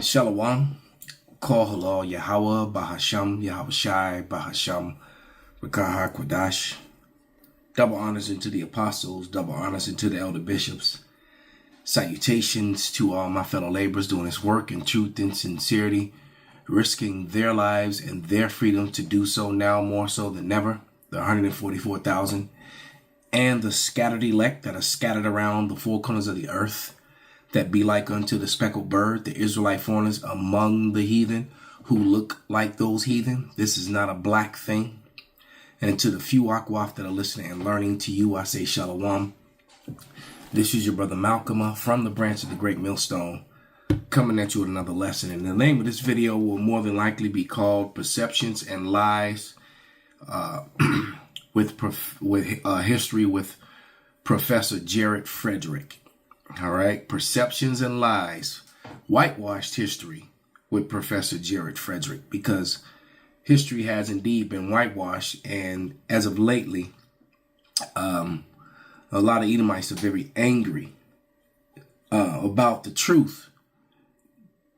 Shalom, call Halal, Yahawah, Bahasham, Yahawashi, Bahasham, Rawchaa, Qadash. Double honors into the apostles, double honors into the elder bishops. Salutations to all my fellow laborers doing this work in truth and sincerity, risking their lives and their freedom to do so now more so than ever. The 144,000 and the scattered elect that are scattered around the four corners of the earth, that be like unto the speckled bird, the Israelite foreigners among the heathen who look like those heathen. This is not a black thing. And to the few Akwaf that are listening and learning, to you I say shalom. This is your brother Malcolm from the branch of the Great Millstone, coming at you with another lesson. And the name of this video will more than likely be called Perceptions and Lies with History with Professor Jared Frederick. All right, Perceptions and Lies, Whitewashed History with Professor Jared Frederick, because history has indeed been whitewashed, and as of lately, a lot of Edomites are very angry about the truth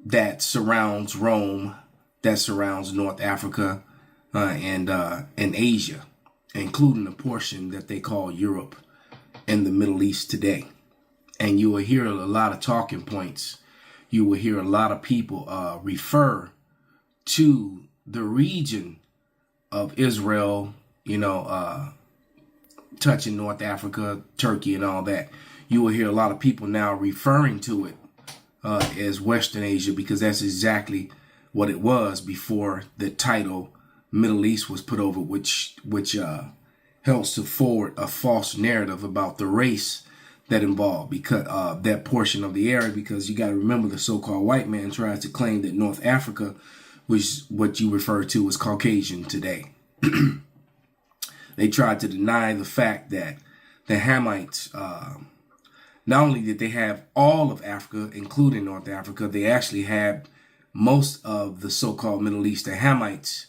that surrounds Rome, that surrounds North Africa and Asia, including the portion that they call Europe and the Middle East today. And you will hear a lot of talking points. You will hear a lot of people refer to the region of Israel, touching North Africa, Turkey, and all that. You will hear a lot of people now referring to it as Western Asia, because that's exactly what it was before the title Middle East was put over, which helps to forward a false narrative about the race that involved because that portion of the area, because you got to remember the so-called white man tries to claim that North Africa, which is what you refer to as Caucasian today. They tried to deny the fact that the Hamites, not only did they have all of Africa, including North Africa, they actually had most of the so-called Middle East. The Hamites,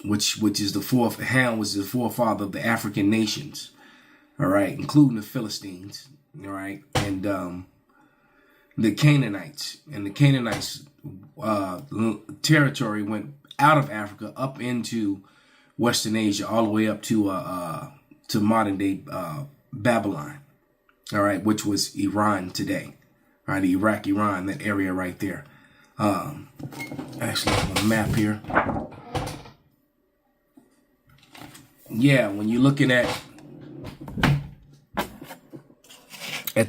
which is the fourth, Ham was the forefather of the African nations. All right, including the Philistines, all right, and the Canaanites. And the Canaanites territory went out of Africa up into Western Asia, all the way up to modern day Babylon, all right, which was Iran today, all right, Iraq, Iran, that area right there. Actually, I have a map here. Yeah, when you're looking at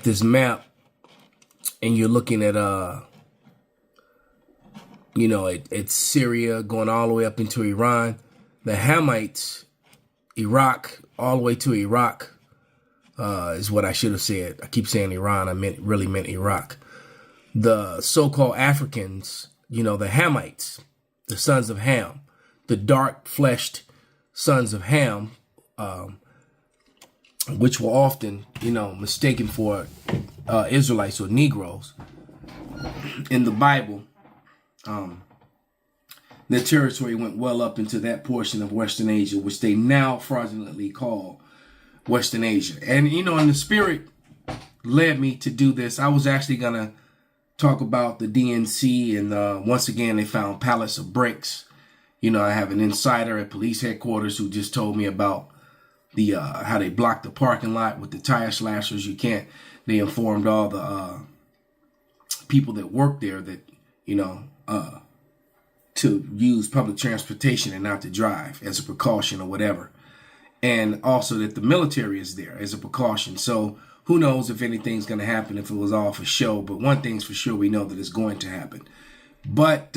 this map and you're looking at it's Syria going all the way up into Iran, the Hamites, Iraq, all the way to Iraq, is what I should have said. I keep saying Iran, I really meant Iraq. The so-called Africans, the Hamites, the sons of Ham, the dark-fleshed sons of Ham, which were often, mistaken for Israelites or Negroes. In the Bible, their territory went well up into that portion of Western Asia, which they now fraudulently call Western Asia. And, and the Spirit led me to do this. I was actually going to talk about the DNC, and once again, they found pallets of bricks. I have an insider at police headquarters who just told me about the how they blocked the parking lot with the tire slashers. They informed all the people that work there that to use public transportation and not to drive as a precaution or whatever, and also that the military is there as a precaution. So who knows if anything's going to happen, if it was all for show. But one thing's for sure, we know that it's going to happen. But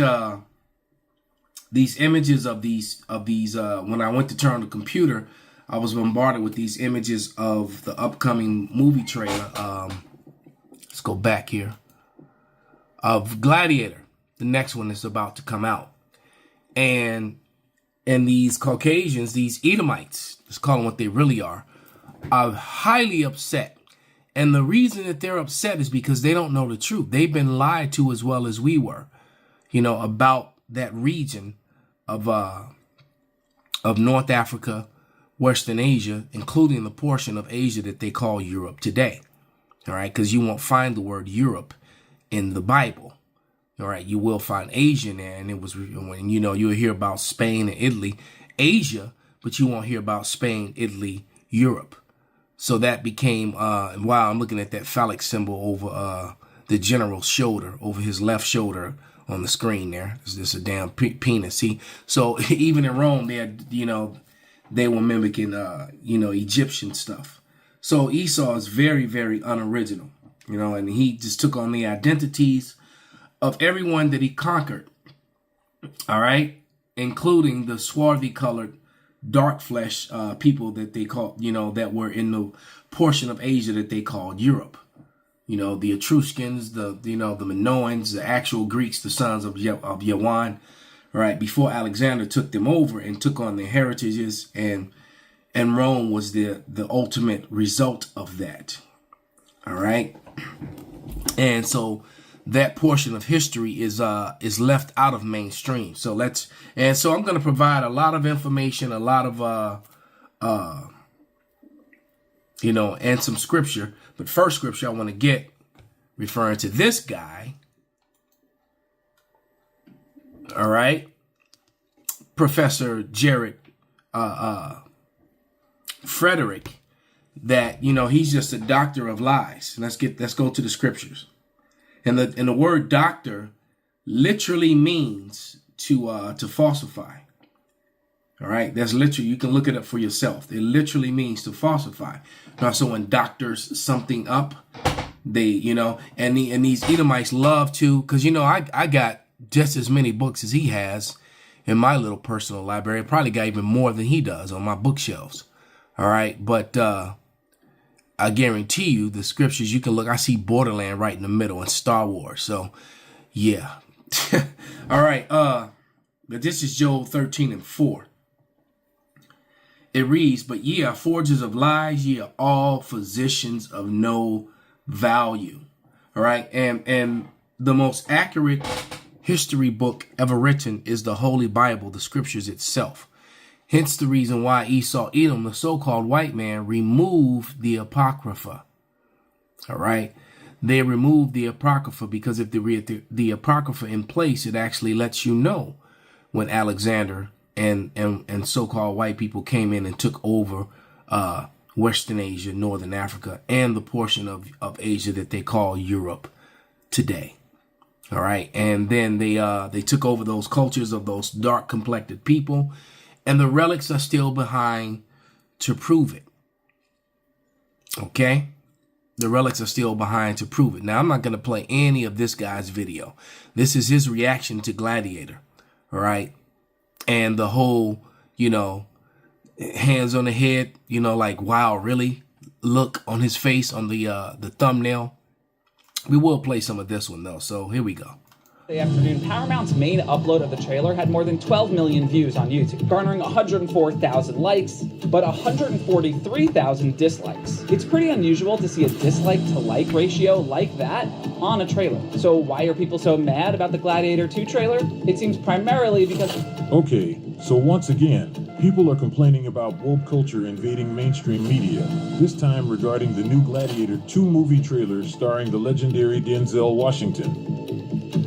these images of these when I went to turn on the computer, I was bombarded with these images of the upcoming movie trailer. Let's go back here. Of Gladiator, the next one is about to come out. And these Caucasians, these Edomites, let's call them what they really are highly upset. And the reason that they're upset is because they don't know the truth. They've been lied to as well as we were, about that region of North Africa, Western Asia, including the portion of Asia that they call Europe today. All right, because you won't find the word Europe in the Bible. All right, you will find Asia in there, and it was when you'll hear about Spain and Italy, Asia, but you won't hear about Spain, Italy, Europe. So that became wow, I'm looking at that phallic symbol over the general's shoulder, over his left shoulder on the screen there. It's just a damn penis. See, so even in Rome, they had, they were mimicking Egyptian stuff. So Esau is very, very unoriginal, and he just took on the identities of everyone that he conquered. All right, including the swarthy colored, dark flesh people that they called, that were in the portion of Asia that they called Europe. The Etruscans, the Minoans, the actual Greeks, the sons of Yahawan, right? Before Alexander took them over and took on their heritages, and Rome was the ultimate result of that. All right. And so that portion of history is left out of mainstream. So I'm going to provide a lot of information, a lot of and some scripture. But first scripture I want to get referring to this guy. All right. Professor Jared Frederick, that he's just a doctor of lies. Let's go to the scriptures. And the word doctor literally means to falsify. All right, that's literally, you can look it up for yourself. It literally means to falsify. Now, so when doctors something up, they, and these Edomites love to, because I got just as many books as he has in my little personal library. I probably got even more than he does on my bookshelves. All right, but I guarantee you the scriptures you can look. I see Borderland right in the middle and Star Wars. So, yeah. All right. But this is Job 13:4. It reads, "But ye are forgers of lies, ye are all physicians of no value." All right. And the most accurate history book ever written is the Holy Bible, the scriptures itself. Hence the reason why Esau, Edom, the so-called white man, removed the Apocrypha. All right. They removed the Apocrypha because if they read the Apocrypha in place, it actually lets you know when Alexander and so-called white people came in and took over Western Asia, Northern Africa, and the portion of Asia that they call Europe today. All right. And then they took over those cultures of those dark complected people, and the relics are still behind to prove it. Okay. The relics are still behind to prove it. Now, I'm not going to play any of this guy's video. This is his reaction to Gladiator. All right. And the whole, hands on the head, like, wow, really? Look on his face on the thumbnail. We will play some of this one, though. So here we go. Afternoon, Paramount's main upload of the trailer had more than 12 million views on YouTube, garnering 104,000 likes, but 143,000 dislikes. It's pretty unusual to see a dislike to like ratio like that on a trailer. So why are people so mad about the Gladiator 2 trailer? It seems primarily because... Okay, so once again, people are complaining about woke culture invading mainstream media, this time regarding the new Gladiator 2 movie trailer starring the legendary Denzel Washington.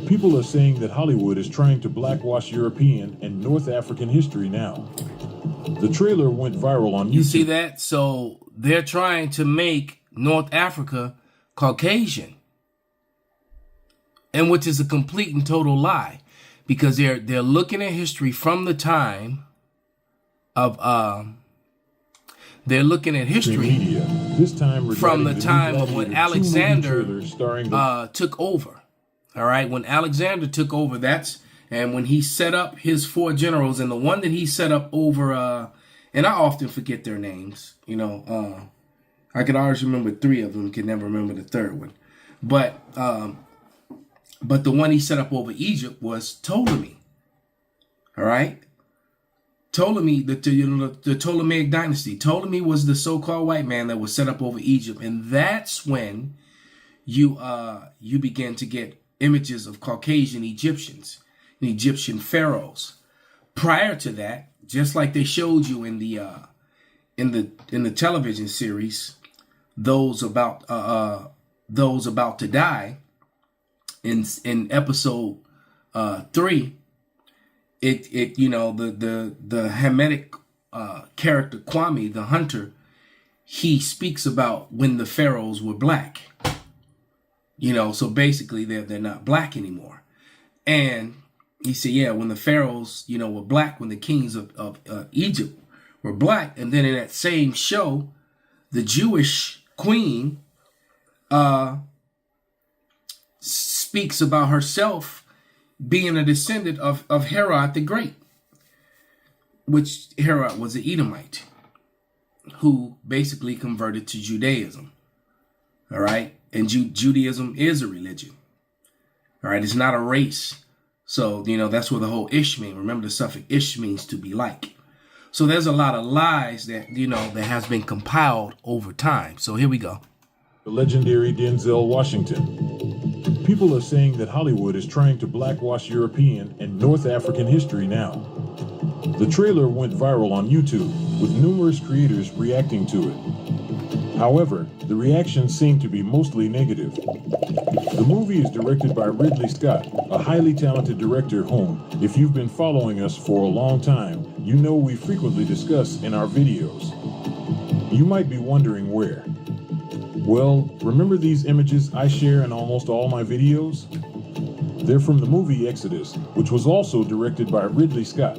People are saying that Hollywood is trying to blackwash European and North African history now. The trailer went viral on YouTube. You see that? So they're trying to make North Africa Caucasian, and which is a complete and total lie, because they're looking at history from the time of they're looking at history media, this time from the time of when Alexander took over. All right, when Alexander took over, and when he set up his 4 generals, and the one that he set up over, and I often forget their names, I could always remember 3 of them, can never remember the 3rd one. But the one he set up over Egypt was Ptolemy. All right, Ptolemy, the Ptolemaic dynasty. Ptolemy was the so-called white man that was set up over Egypt, and that's when you begin to get images of Caucasian Egyptians and Egyptian pharaohs. Prior to that, just like they showed you in the television series, those about to die, in episode 3, it you know, the Hamitic character Kwame, the hunter, he speaks about when the pharaohs were black. You know, so basically they're not black anymore. And he said, yeah, when the pharaohs, you know, were black, when the kings of Egypt were black. And then in that same show, the Jewish queen speaks about herself being a descendant of Herod the Great, which Herod was an Edomite who basically converted to Judaism. All right. And Judaism is a religion. All right. It's not a race. So, you know, that's where the whole ish means. Remember, the suffix ish means to be like. So there's a lot of lies that, you know, that has been compiled over time. So here we go. The legendary Denzel Washington. People are saying that Hollywood is trying to blackwash European and North African history now. The trailer went viral on YouTube, with numerous creators reacting to it. However, the reactions seem to be mostly negative. The movie is directed by Ridley Scott, a highly talented director whom, if you've been following us for a long time, you know we frequently discuss in our videos. You might be wondering where. Well, remember these images I share in almost all my videos? They're from the movie Exodus, which was also directed by Ridley Scott.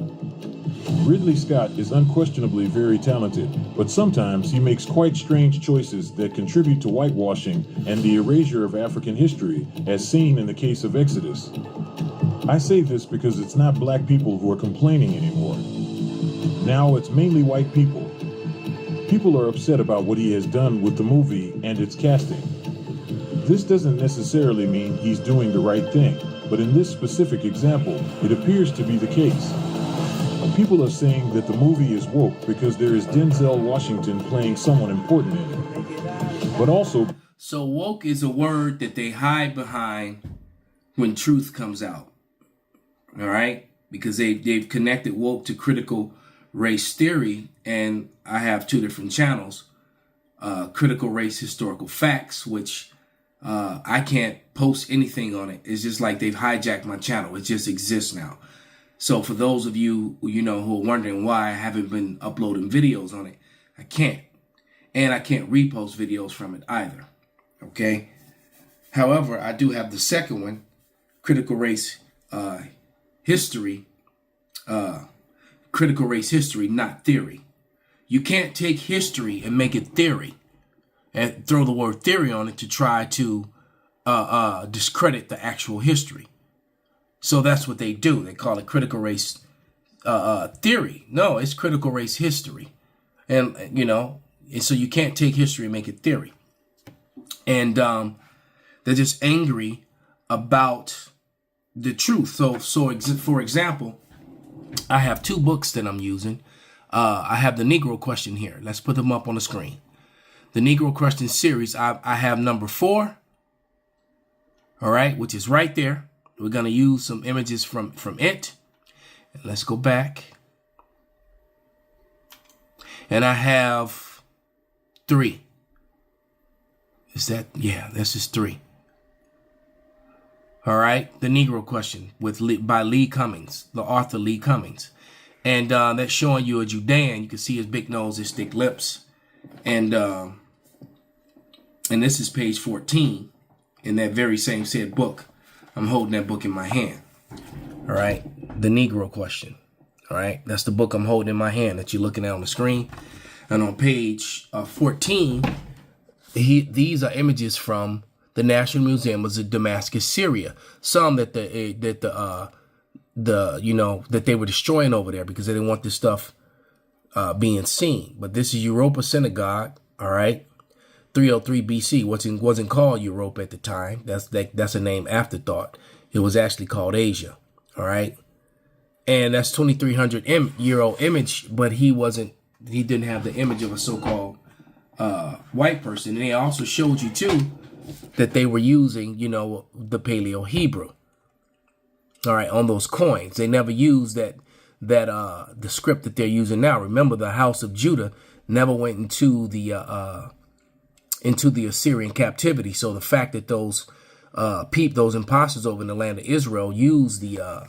Ridley Scott is unquestionably very talented, but sometimes he makes quite strange choices that contribute to whitewashing and the erasure of African history, as seen in the case of Exodus. I say this because it's not black people who are complaining anymore. Now it's mainly white people. People are upset about what he has done with the movie and its casting. This doesn't necessarily mean he's doing the right thing, but in this specific example, it appears to be the case. People are saying that the movie is woke because there is Denzel Washington playing someone important in it. But also... So woke is a word that they hide behind when truth comes out. All right? Because they've connected woke to critical race theory. And I have 2 different channels. Critical Race Historical Facts, which I can't post anything on it. It's just like they've hijacked my channel. It just exists now. So for those of you, you know, who are wondering why I haven't been uploading videos on it, I can't. And I can't repost videos from it either. Okay. However, I do have the second one, Critical Race History. Critical Race History, not theory. You can't take history and make it theory and throw the word theory on it to try to discredit the actual history. So that's what they do. They call it critical race theory. No, it's critical race history. And, you know, and so you can't take history and make it theory. And they're just angry about the truth. So for example, I have 2 books that I'm using. I have the Negro Question here. Let's put them up on the screen. The Negro Question series, I have number 4. All right, which is right there. We're going to use some images from it. And let's go back. And I have 3. Is that? Yeah, this is 3. All right. The Negro Question by Lee Cummings, the author Lee Cummings. And that's showing you a Judean. You can see his big nose, his thick lips. And this is page 14 in that very same said book. I'm holding that book in my hand. All right. The Negro Question. All right. That's the book I'm holding in my hand that you're looking at on the screen. And on page 14, these are images from the National Museum of Damascus, Syria. Some that they were destroying over there because they didn't want this stuff being seen. But this is Europa Synagogue. All right. 303 BC, wasn't called Europe at the time. That's a name afterthought. It was actually called Asia. All right. And that's 2300-year-old image, but he didn't have the image of a so-called white person. And they also showed you too that they were using, you know, the Paleo Hebrew. All right, on those coins. They never used the script that they're using now. Remember, the house of Judah never went into the Assyrian captivity. So the fact that those those imposters over in the land of Israel used the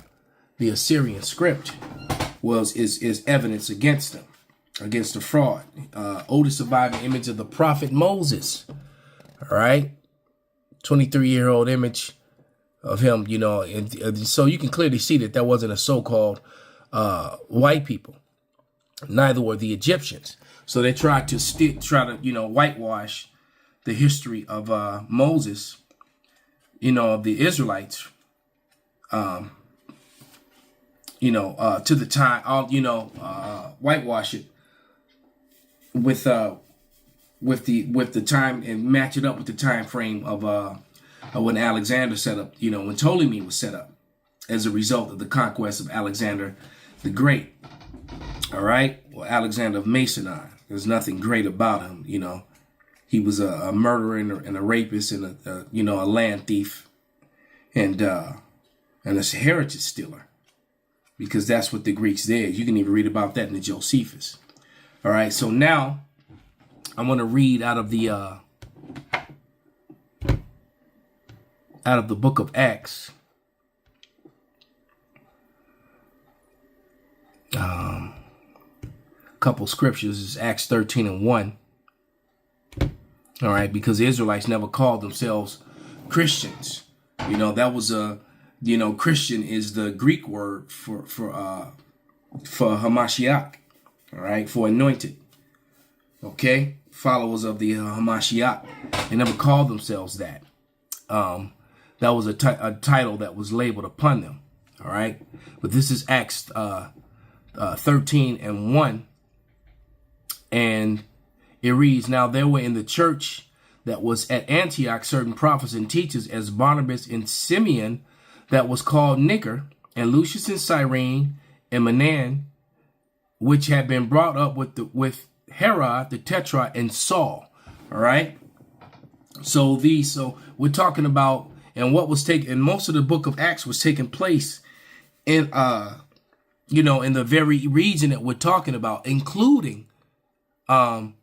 Assyrian script is evidence against them, against the fraud. Oldest surviving image of the prophet Moses. All right. 23-year-old image of him, you know, and so you can clearly see that wasn't a so-called white people. Neither were the Egyptians. So they tried to you know, whitewash the history of Moses, you know, of the Israelites, you know, to the time, you know, whitewash it with the time and match it up with the time frame of when Alexander set up, you know, when Ptolemy was set up as a result of the conquest of Alexander the Great. All right. Well, Alexander of Macedon. There's nothing great about him. You know, he was a murderer and a rapist and you know, a land thief and a heritage stealer, because that's what the Greeks did. You can even read about that in the Josephus. All right. So now I want to read out of the book of Acts. Couple scriptures is Acts 13:1. All right, because the Israelites never called themselves Christians. You know, that was you know, Christian is the Greek word for Hamashiach. All right, for anointed. Okay, followers of the Hamashiach. They never called themselves that. That was a title that was labeled upon them. All right, but this is Acts 13:1. And it reads, now there were in the church that was at Antioch certain prophets and teachers, as Barnabas and Simeon, that was called Niger, and Lucius and Cyrene, and Manan, which had been brought up with Herod the Tetrarch and Saul. All right. So we're talking about, and what was taken, and most of the book of Acts was taking place in you know, in the very region that we're talking about, including Rome,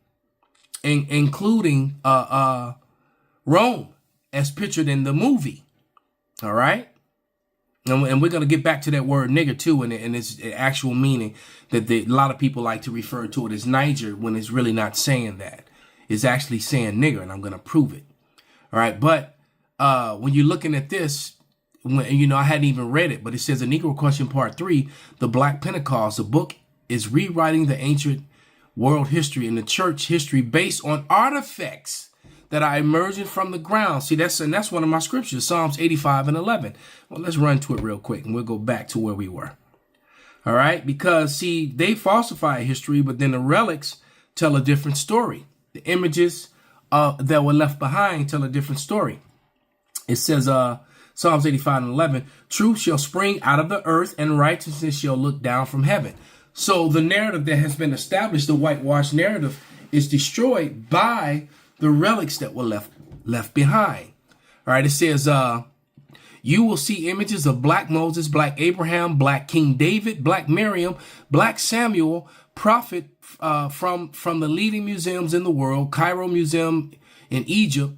as pictured in the movie. All right. And we're going to get back to that word nigger too, and its actual meaning that a lot of people like to refer to it as Niger when it's really not saying that. It's actually saying nigger, and I'm going to prove it. All right. But when you're looking at this, you know, I hadn't even read it, but it says a Negro Question Part 3, the Black Pentecost. The book is rewriting the ancient world history and the church history based on artifacts that are emerging from the ground. See, that's one of my scriptures, Psalms 85:11. Well, let's run to it real quick and we'll go back to where we were. All right, because see, they falsify history, but then the relics tell a different story. The images that were left behind tell a different story. It says, Psalms 85:11, truth shall spring out of the earth and righteousness shall look down from heaven. So the narrative that has been established, the whitewashed narrative, is destroyed by the relics that were left behind. All right, it says, you will see images of Black Moses, Black Abraham, Black King David, Black Miriam, Black Samuel, prophet from the leading museums in the world, Cairo Museum in Egypt,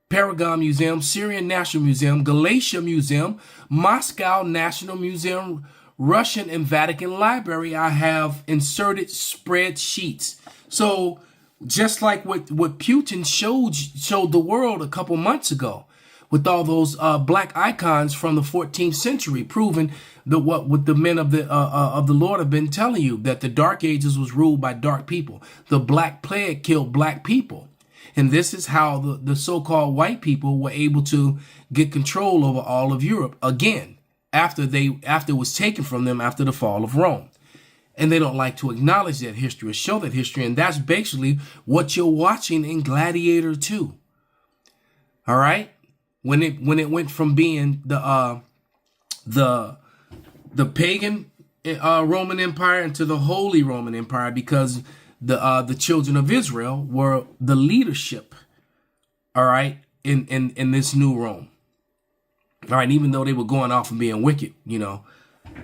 Paragon Museum, Syrian National Museum, Galatia Museum, Moscow National Museum, Russian and Vatican Library. I have inserted spreadsheets. So just like what Putin showed the world a couple months ago with all those black icons from the 14th century, proving what the men of the Lord have been telling you, that the Dark Ages was ruled by dark people. The Black Plague killed black people. And this is how the so-called white people were able to get control over all of Europe again, after it was taken from them after the fall of Rome. And they don't like to acknowledge that history or show that history. And that's basically what you're watching in Gladiator 2. All right. When it went from being the pagan Roman Empire into the Holy Roman Empire, because the children of Israel were the leadership. All right. In this new Rome. All right, even though they were going off and being wicked, you know.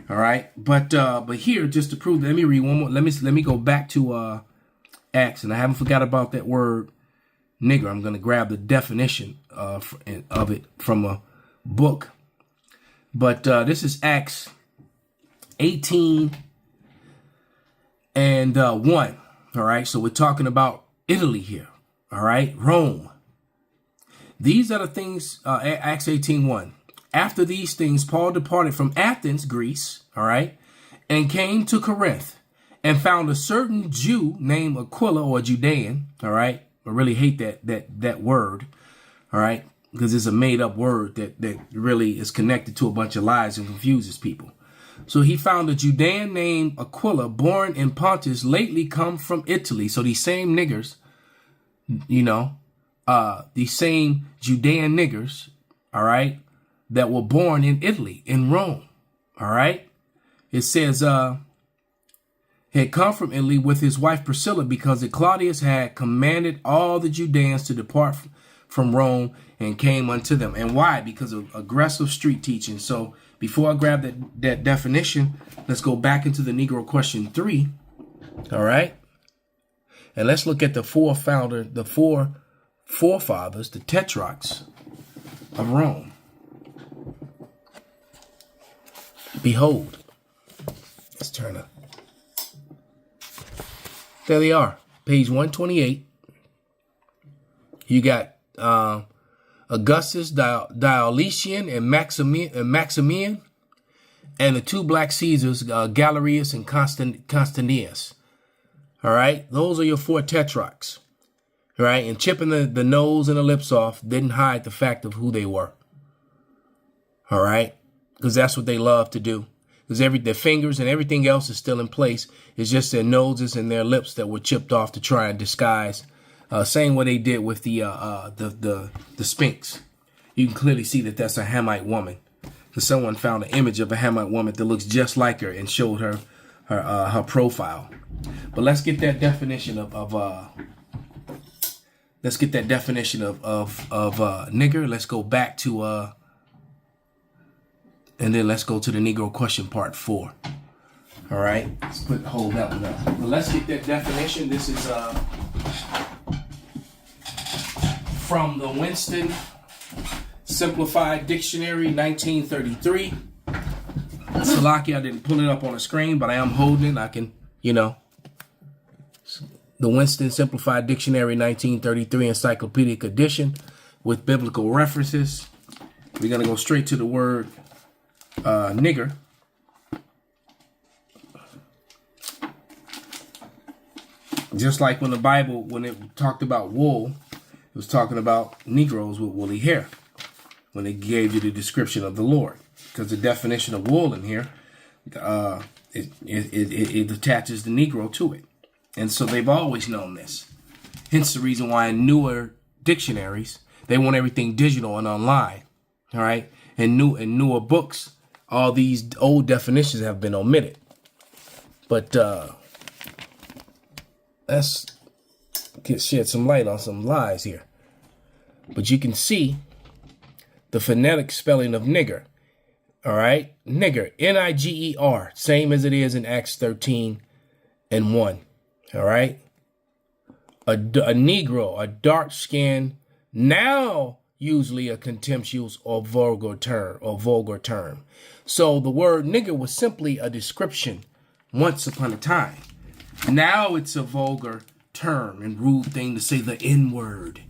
All right, but here, just to prove, let me read one more. Let me go back to Acts, and I haven't forgot about that word nigger. I'm going to grab the definition of it from a book. But this is Acts 18 and 1. All right. So we're talking about Italy here. All right. Rome. These are the things, Acts 18:1. After these things, Paul departed from Athens, Greece, all right, and came to Corinth and found a certain Jew named Aquila, or Judean, all right. I really hate that word, all right, because it's a made up word that really is connected to a bunch of lies and confuses people. So he found a Judean named Aquila, born in Pontus, lately come from Italy. So these same niggers, you know, these same Judean niggers, all right, that were born in Italy, in Rome, all right. It says, had come from Italy with his wife Priscilla, because that Claudius had commanded all the Judeans to depart from Rome, and came unto them. And why? Because of aggressive street teaching. So before I grab that definition, let's go back into the Negro question 3. All right. And let's look at the four forefathers, the tetrarchs of Rome. Behold. Let's turn up. There they are. Page 128. You got Augustus, Diocletian, and Maximian, and the two black Caesars, Galerius and Constantius. All right, those are your four tetrarchs. All right, and chipping the nose and the lips off didn't hide the fact of who they were. All right, because that's what they love to do. Because their fingers and everything else is still in place. It's just their noses and their lips that were chipped off to try and disguise. Same what they did with the Sphinx. You can clearly see that that's a Hamite woman. Because someone found an image of a Hamite woman that looks just like her and showed her profile. But let's get that definition of nigger. Let's go back to and then let's go to the Negro question part 4. All right, let's hold that one up. But let's get that definition. This is from the Winston Simplified Dictionary, 1933. Salaki, I didn't pull it up on the screen, but I am holding it. I can, you know. The Winston Simplified Dictionary, 1933, Encyclopedic Edition with biblical references. We're going to go straight to the word nigger. Just like when the Bible, when it talked about wool, it was talking about Negroes with woolly hair. When it gave you the description of the Lord. Because the definition of wool in here, it attaches the Negro to it. And so they've always known this. Hence the reason why in newer dictionaries, they want everything digital and online. All right. And newer books, all these old definitions have been omitted. But let's shed some light on some lies here. But you can see the phonetic spelling of nigger. All right. Nigger, N-I-G-E-R, same as it is in Acts 13 and 1. All right. A Negro, a dark-skinned, now usually a contemptuous or vulgar term. So the word nigger was simply a description once upon a time. Now it's a vulgar term and rude thing to say the N-word.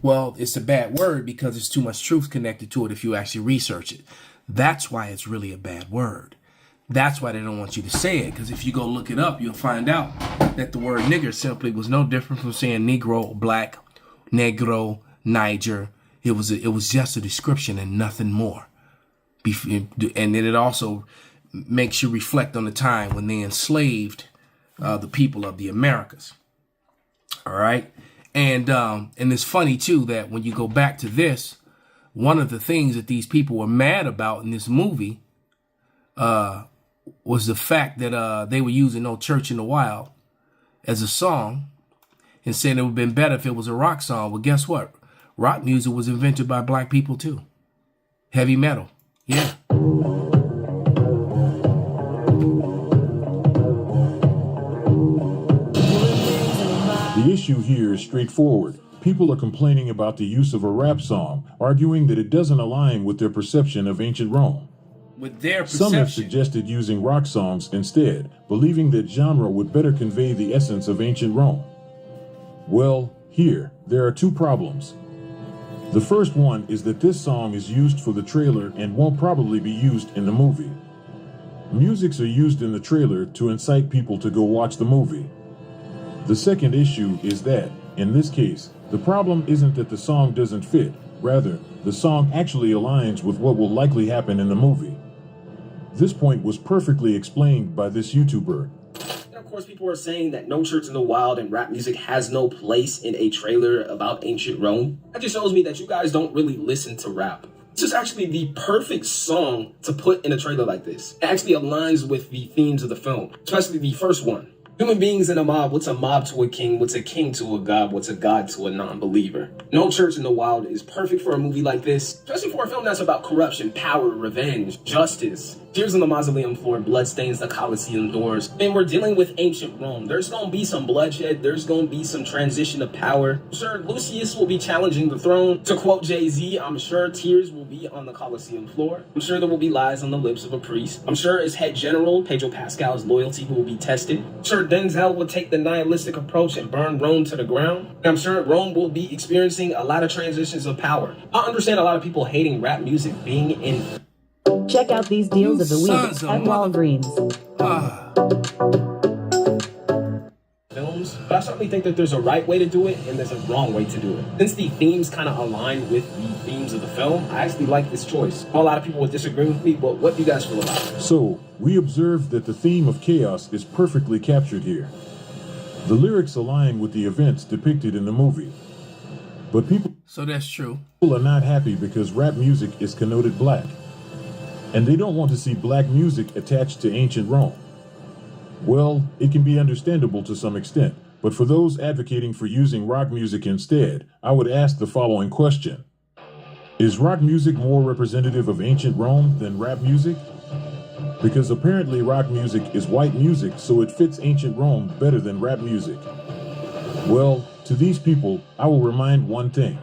Well, it's a bad word because there's too much truth connected to it if you actually research it. That's why it's really a bad word. That's why they don't want you to say it, because if you go look it up, you'll find out that the word nigger simply was no different from saying Negro, black, Negro, Niger. It was just a description and nothing more. And then it also makes you reflect on the time when they enslaved the people of the Americas. All right. And it's funny, too, that when you go back to this, one of the things that these people were mad about in this movie was the fact that they were using No Church in the Wild as a song and saying it would have been better if it was a rock song. Well, guess what? Rock music was invented by black people, too. Heavy metal. Yeah. The issue here is straightforward. people are complaining about the use of a rap song, arguing that it doesn't align with their perception of ancient Rome. With their perception. Some have suggested using rock songs instead, believing that genre would better convey the essence of ancient Rome. Well, here, there are two problems. The first one is that this song is used for the trailer and won't probably be used in the movie. Musics are used in the trailer to incite people to go watch the movie. The second issue is that, in this case, the problem isn't that the song doesn't fit, rather, the song actually aligns with what will likely happen in the movie. This point was perfectly explained by this YouTuber. And of course, people are saying that No Church in the Wild and rap music has no place in a trailer about ancient Rome. That just shows me that you guys don't really listen to rap. This is actually the perfect song to put in a trailer like this. It actually aligns with the themes of the film, especially the first one. Human beings in a mob. What's a mob to a king? What's a king to a god? What's a god to a non-believer? No Church in the Wild is perfect for a movie like this, especially for a film that's about corruption, power, revenge, justice. Tears on the mausoleum floor, blood stains the Colosseum doors. And we're dealing with ancient Rome. There's going to be some bloodshed. There's going to be some transition of power. I'm sure Lucius will be challenging the throne. To quote Jay-Z, I'm sure tears will be on the Colosseum floor. I'm sure there will be lies on the lips of a priest. I'm sure his head general, Pedro Pascal's loyalty will be tested. I'm sure Denzel will take the nihilistic approach and burn Rome to the ground. And I'm sure Rome will be experiencing a lot of transitions of power. I understand a lot of people hating rap music being in... Check out these deals of the week at Walgreens. Films, but I certainly think that there's a right way to do it and there's a wrong way to do it. Since the themes kind of align with the themes of the film, I actually like this choice. A lot of people would disagree with me, but what do you guys feel about it? So, we observed that the theme of chaos is perfectly captured here. The lyrics align with the events depicted in the movie. But people that's true. are not happy because rap music is connoted black. And they don't want to see black music attached to ancient Rome. Well, it can be understandable to some extent, but for those advocating for using rock music instead, I would ask the following question. Is rock music more representative of ancient Rome than rap music? Because apparently rock music is white music, so it fits ancient Rome better than rap music. Well, to these people, I will remind one thing.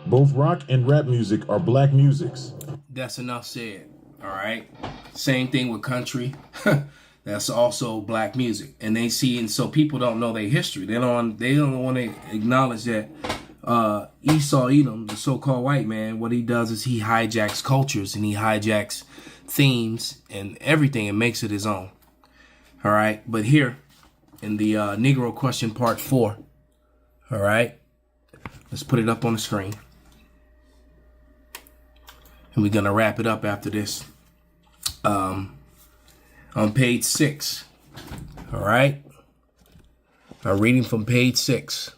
Both rock and rap music are black musics. That's enough said. All right. Same thing with country. That's also black music. And they see, and so people don't know their history. They don't want to acknowledge that Esau Edom, the so-called white man, what he does is he hijacks cultures and he hijacks themes and everything and makes it his own. All right. But here in the Negro question part 4. All right. Let's put it up on the screen. And we're going to wrap it up after this. On page 6. All right. I'm reading from page 6.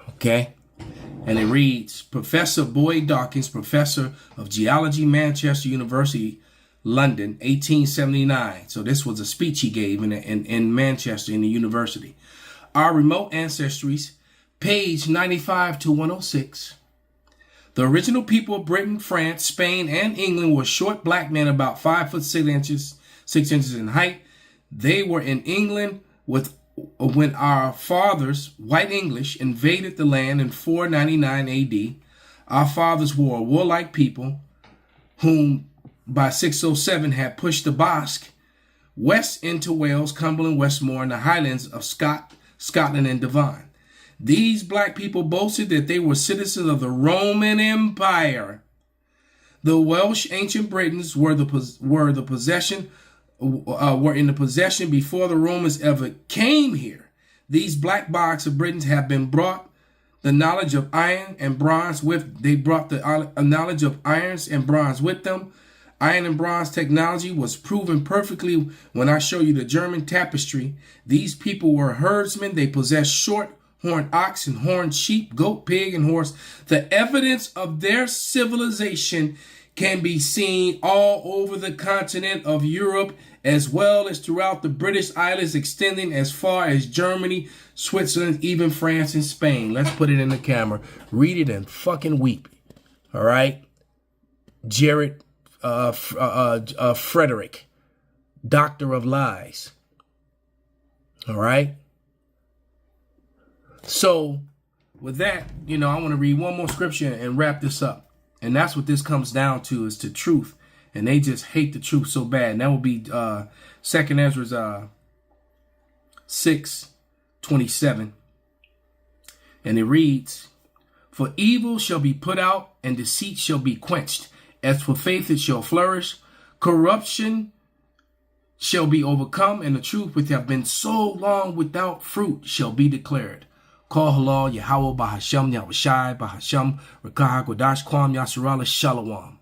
Okay. And it reads, Professor Boyd Dawkins, Professor of Geology, Manchester University, London, 1879. So this was a speech he gave in Manchester in the university. Our remote ancestries, page 95 to 106. The original people of Britain, France, Spain, and England were short black men about 5 foot 6 inches in height. They were in England when our fathers, white English, invaded the land in 499 AD. Our fathers were a warlike people whom by 607 had pushed the Basque west into Wales, Cumberland, Westmore, and the Highlands of Scotland and Devon. These black people boasted that they were citizens of the Roman Empire. The Welsh ancient Britons were in the possession before the Romans ever came here. These black box of Britons have been brought the knowledge of iron and bronze with. They brought the knowledge of irons and bronze with them. Iron and bronze technology was proven perfectly when I show you the German tapestry. These people were herdsmen. They possessed short horned ox and horned sheep, goat, pig, and horse. The evidence of their civilization can be seen all over the continent of Europe, as well as throughout the British Islands, extending as far as Germany, Switzerland, even France and Spain. Let's put it in the camera. Read it and fucking weep. All right? Jared Frederick, Doctor of Lies. All right? So with that, you know, I want to read one more scripture and wrap this up. And that's what this comes down to, is to truth. And they just hate the truth so bad. And that will be 2nd Ezra 6:27. And it reads, "For evil shall be put out, and deceit shall be quenched. As for faith, it shall flourish. Corruption shall be overcome, and the truth which have been so long without fruit shall be declared. Call Halal, Yahawah, Bahasham, Yahawashi, Bahasham, Rawchaa, Qadash, Kwam, Yasarala, Shalom."